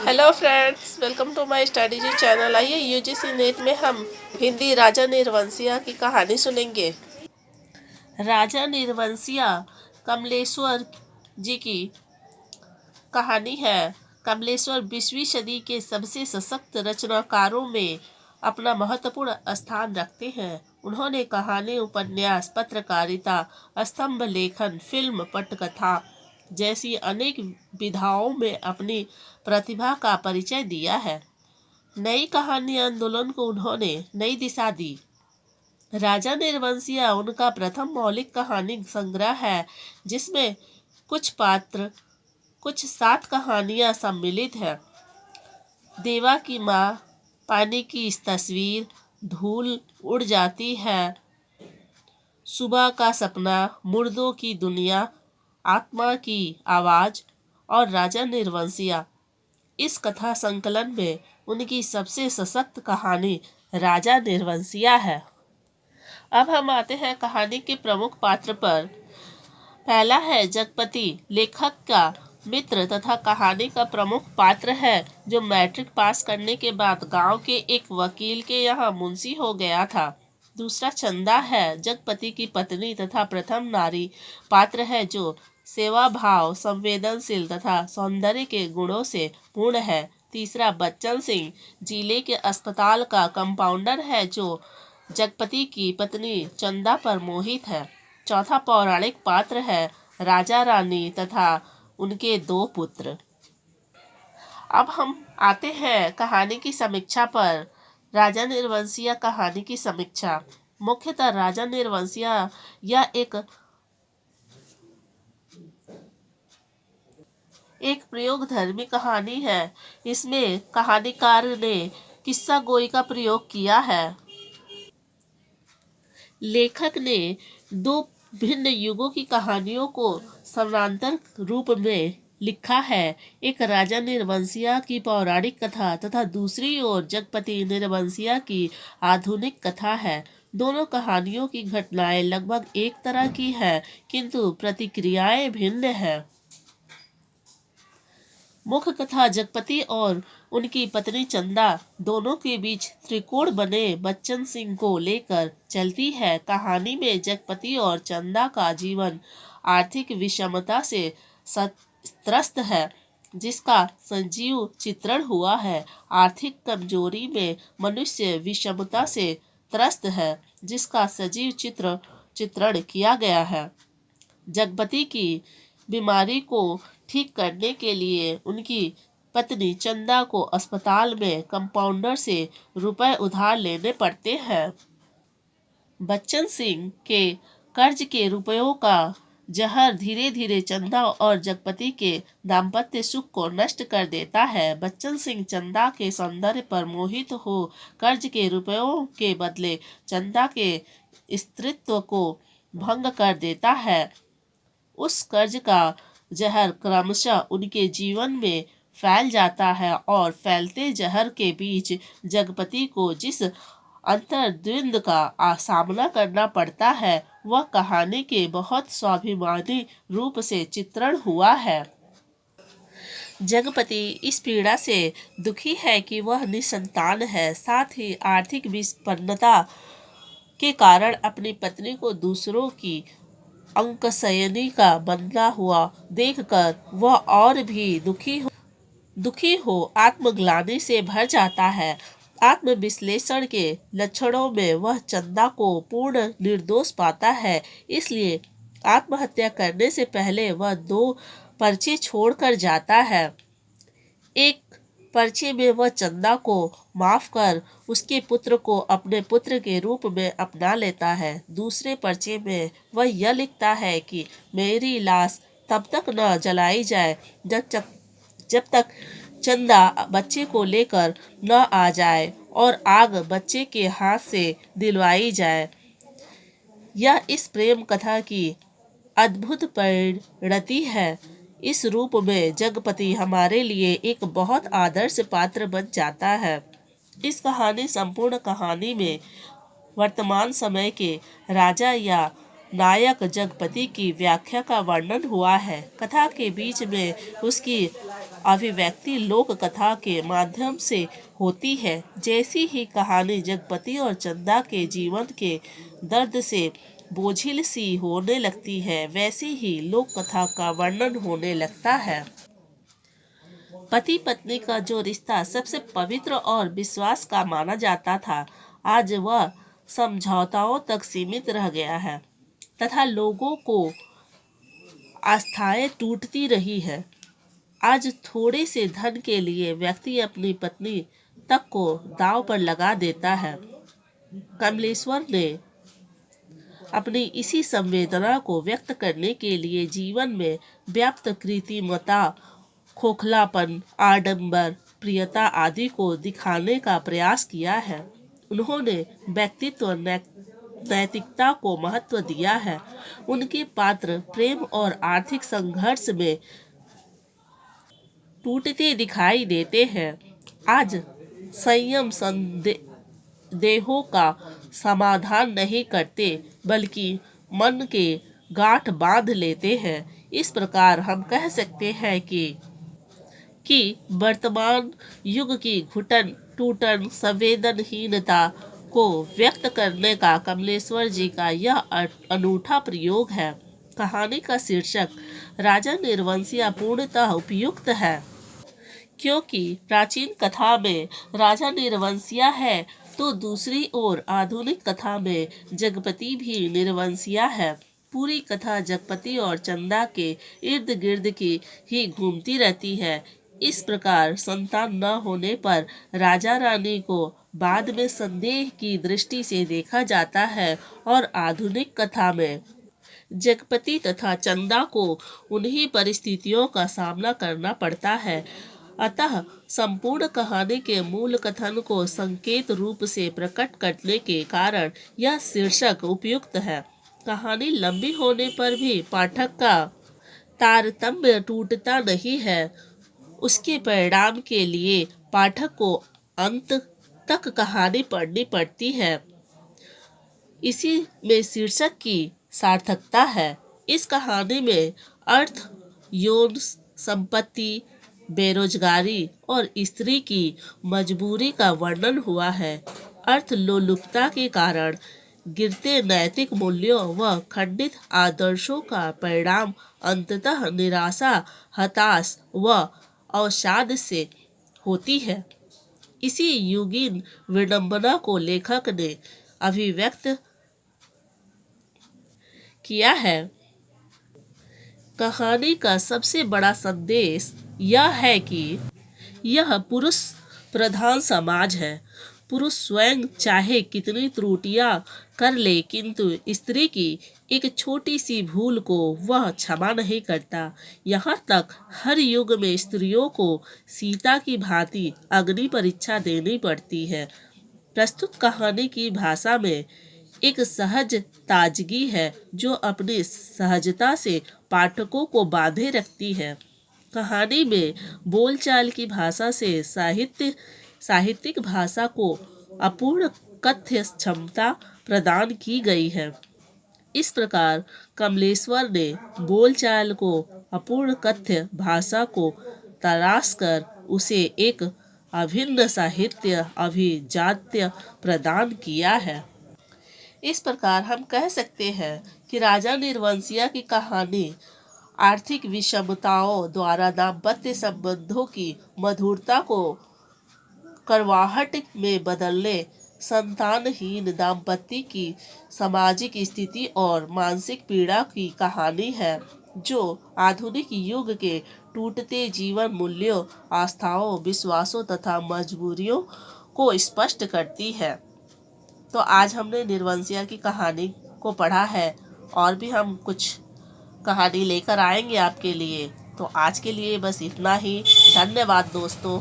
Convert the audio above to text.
Hello friends, welcome to my study G channel. आइए UGC NET में हम हिंदी राजा निर्वंशिया की कहानी सुनेंगे। राजा निर्वंशिया कमलेश्वर जी की कहानी है। कमलेश्वर 20वीं सदी के सबसे सशक्त रचनाकारों में अपना महत्वपूर्ण स्थान रखते हैं। उन्होंने कहानी, उपन्यास, पत्रकारिता, स्तंभ लेखन, फिल्म, पटकथा जैसी अनेक विधाओं में अपनी प्रतिभा का परिचय दिया है। नई कहानी आंदोलन को उन्होंने नई दिशा दी। राजा निर्वंशिया उनका प्रथम मौलिक कहानी संग्रह है, जिसमें कुछ 7 कहानियां सम्मिलित हैं। देवा की माँ, पानी की इस तस्वीर, धूल उड़ जाती है, सुबह का सपना, मुर्दों की दुनिया, आत्मा की आवाज और राजा निर्वंशिया। इस कथा संकलन में उनकी सबसे सशक्त कहानी राजा निर्वंशिया है। अब हम आते हैं कहानी के प्रमुख पात्र पर। पहला है जगपति, लेखक का मित्र तथा कहानी का प्रमुख पात्र है, जो मैट्रिक पास करने के बाद गांव के एक वकील के यहाँ मुंशी हो गया था। दूसरा चंदा है, जगपति की पत्नी तथा प्रथम नारी पात्र है, जो सेवा भाव, संवेदनशील तथा सौंदर्य के गुणों से पूर्ण है। तीसरा बच्चन सिंह, जिले के अस्पताल का कंपाउंडर है, जो जगपति की पत्नी चंदा पर मोहित है। चौथा पौराणिक पात्र है, राजा रानी तथा उनके 2 पुत्र। अब हम आते हैं कहानी की समीक्षा पर। राजा निर्वंशिया कहानी की समीक्षा। मुख्यतः राजा निर्वंशिया यह एक प्रयोगधर्मी कहानी है। इसमें कहानीकार ने किस्सा गोई का प्रयोग किया है। लेखक ने 2 भिन्न युगों की कहानियों को समानांतर रूप में लिखा है। एक राजा निर्वंशिया की पौराणिक कथा तथा दूसरी ओर जगपति निर्वंशिया की आधुनिक कथा है। दोनों कहानियों की घटनाएं लगभग एक तरह की हैं, किंतु प्रतिक्रियाएं भिन्न हैं। मुख्य कथा जगपति और उनकी पत्नी चंदा दोनों के बीच त्रिकोण बने बच्चन सिंह को लेकर चलती है। कहानी में जगपति और चंदा का जीवन आर्थिक विषमता से त्रस्त है, जिसका सजीव चित्रण हुआ है। आर्थिक कमजोरी में मनुष्य विषमता से त्रस्त है, जिसका सजीव चित्रण किया गया है। जगपति की बीमारी को ठीक करने के लिए उनकी पत्नी चंदा को अस्पताल में कंपाउंडर से रुपए उधार लेने पड़ते हैं। बच्चन सिंह के कर्ज के रुपयों का जहर धीरे धीरे चंदा और जगपति के दाम्पत्य सुख को नष्ट कर देता है। बच्चन सिंह चंदा के सौंदर्य पर मोहित हो कर्ज के रुपयों के बदले चंदा के स्त्रीत्व को भंग कर देता है। उस कर्ज का जहर क्रमशः उनके जीवन में फैल जाता है और फैलते जहर के बीच जगपति को जिस अंतर्द्वंद का सामना करना पड़ता है, वह कहानी के बहुत स्वाभिमानी रूप से चित्रण हुआ है। जगपति इस पीड़ा से दुखी है कि वह निसंतान है। साथ ही आर्थिक विपन्नता के कारण अपनी पत्नी को दूसरों की अंकशयनी का बंधा हुआ देखकर वह और भी दुखी हो आत्मग्लानि से भर जाता है। आत्मविश्लेषण के लक्षणों में वह चंदा को पूर्ण निर्दोष पाता है, इसलिए आत्महत्या करने से पहले वह 2 पर्चे छोड़कर जाता है। एक पर्चे में वह चंदा को माफ कर उसके पुत्र को अपने पुत्र के रूप में अपना लेता है। दूसरे पर्चे में वह यह लिखता है कि मेरी लाश तब तक न जलाई जाए जब तक चंदा बच्चे को लेकर न आ जाए और आग बच्चे के हाथ से दिलवाई जाए। यह इस प्रेम कथा की अद्भुत परिणति है। इस रूप में जगपति हमारे लिए एक बहुत आदर्श पात्र बन जाता है। इस संपूर्ण कहानी में वर्तमान समय के राजा या नायक जगपति की व्याख्या का वर्णन हुआ है। कथा के बीच में उसकी अभिव्यक्ति लोक कथा के माध्यम से होती है। जैसी ही कहानी जगपति और चंदा के जीवन के दर्द से बोझिल सी होने लगती है, वैसे ही लोक कथा का वर्णन होने लगता है। पति पत्नी का जो रिश्ता सबसे पवित्र और विश्वास का माना जाता था, आज वह समझौताओं तक सीमित रह गया है तथा लोगों को आस्थाएं टूटती रही है। आज थोड़े से धन के लिए व्यक्ति अपनी पत्नी तक को दांव पर लगा देता है। कमलेश्वर ने अपनी इसी संवेदना को व्यक्त करने के लिए जीवन में व्याप्त कृत्रिमता, खोखलापन, आडंबर, प्रियता आदि को दिखाने का प्रयास किया है। उन्होंने व्यक्तित्व नैतिकता को महत्व दिया है। उनके पात्र प्रेम और आर्थिक संघर्ष में टूटते दिखाई देते हैं। आज संयम संदेहों का समाधान नहीं करते, बल्कि मन के गांठ बांध लेते हैं। इस प्रकार हम कह सकते हैं कि वर्तमान युग की घुटन, टूटन, संवेदनहीनता को व्यक्त करने का कमलेश्वर जी का यह अनूठा प्रयोग है। कहानी का शीर्षक राजा निर्वंशिया पूर्णतः उपयुक्त है, क्योंकि प्राचीन कथा में राजा निर्वंशिया है, तो दूसरी ओर आधुनिक कथा में जगपति भी निर्वंशिया है। पूरी कथा जगपति और चंदा के इर्द गिर्द की ही घूमती रहती है। इस प्रकार संतान न होने पर राजा रानी को बाद में संदेह की दृष्टि से देखा जाता है और आधुनिक कथा में जगपति तथा चंदा को उन्हीं परिस्थितियों का सामना करना पड़ता है। अतः संपूर्ण कहानी के मूल कथन को संकेत रूप से प्रकट करने के कारण यह शीर्षक उपयुक्त है। कहानी लंबी होने पर भी पाठक का तारतम्य टूटता नहीं है। उसके परिणाम के लिए पाठक को अंत तक कहानी पढ़नी पड़ती है। इसी में शीर्षक की सार्थकता है। इस कहानी में अर्थ, यौन संपत्ति, बेरोजगारी और स्त्री की मजबूरी का वर्णन हुआ है। अर्थ लोलुपता के कारण गिरते नैतिक मूल्यों व खंडित आदर्शों का परिणाम अंततः निराशा, हताश व अवसाद से होती है। इसी युगीन विडंबना को लेखक ने अभिव्यक्त किया है। कहानी का सबसे बड़ा संदेश यह है कि यह पुरुष प्रधान समाज है। पुरुष स्वयं चाहे कितनी त्रुटियां कर ले, किंतु स्त्री की एक छोटी सी भूल को वह क्षमा नहीं करता। यहाँ तक हर युग में स्त्रियों को सीता की भांति अग्नि परीक्षा देनी पड़ती है। प्रस्तुत कहानी की भाषा में एक सहज ताजगी है, जो अपनी सहजता से पाठकों को बांधे रखती है। कहानी में बोलचाल की भाषा से साहित्यिक भाषा को अपूर्ण कथ्य क्षमता प्रदान की गई है। इस प्रकार कमलेश्वर ने बोलचाल को अपूर्ण कथ्य भाषा को तराश कर उसे एक अभिन्न साहित्य अभिजात्य प्रदान किया है। इस प्रकार हम कह सकते हैं कि राजा निर्वंशिया की कहानी आर्थिक विषमताओं द्वारा दाम्पत्य संबंधों की मधुरता को करवाहट में बदलने, संतानहीन दाम्पत्य की सामाजिक स्थिति और मानसिक पीड़ा की कहानी है, जो आधुनिक युग के टूटते जीवन मूल्यों, आस्थाओं, विश्वासों तथा मजबूरियों को स्पष्ट करती है। तो आज हमने निर्वंशिया की कहानी को पढ़ा है, और भी हम कुछ कहानी लेकर आएंगे आपके लिए। तो आज के लिए बस इतना ही। धन्यवाद दोस्तों।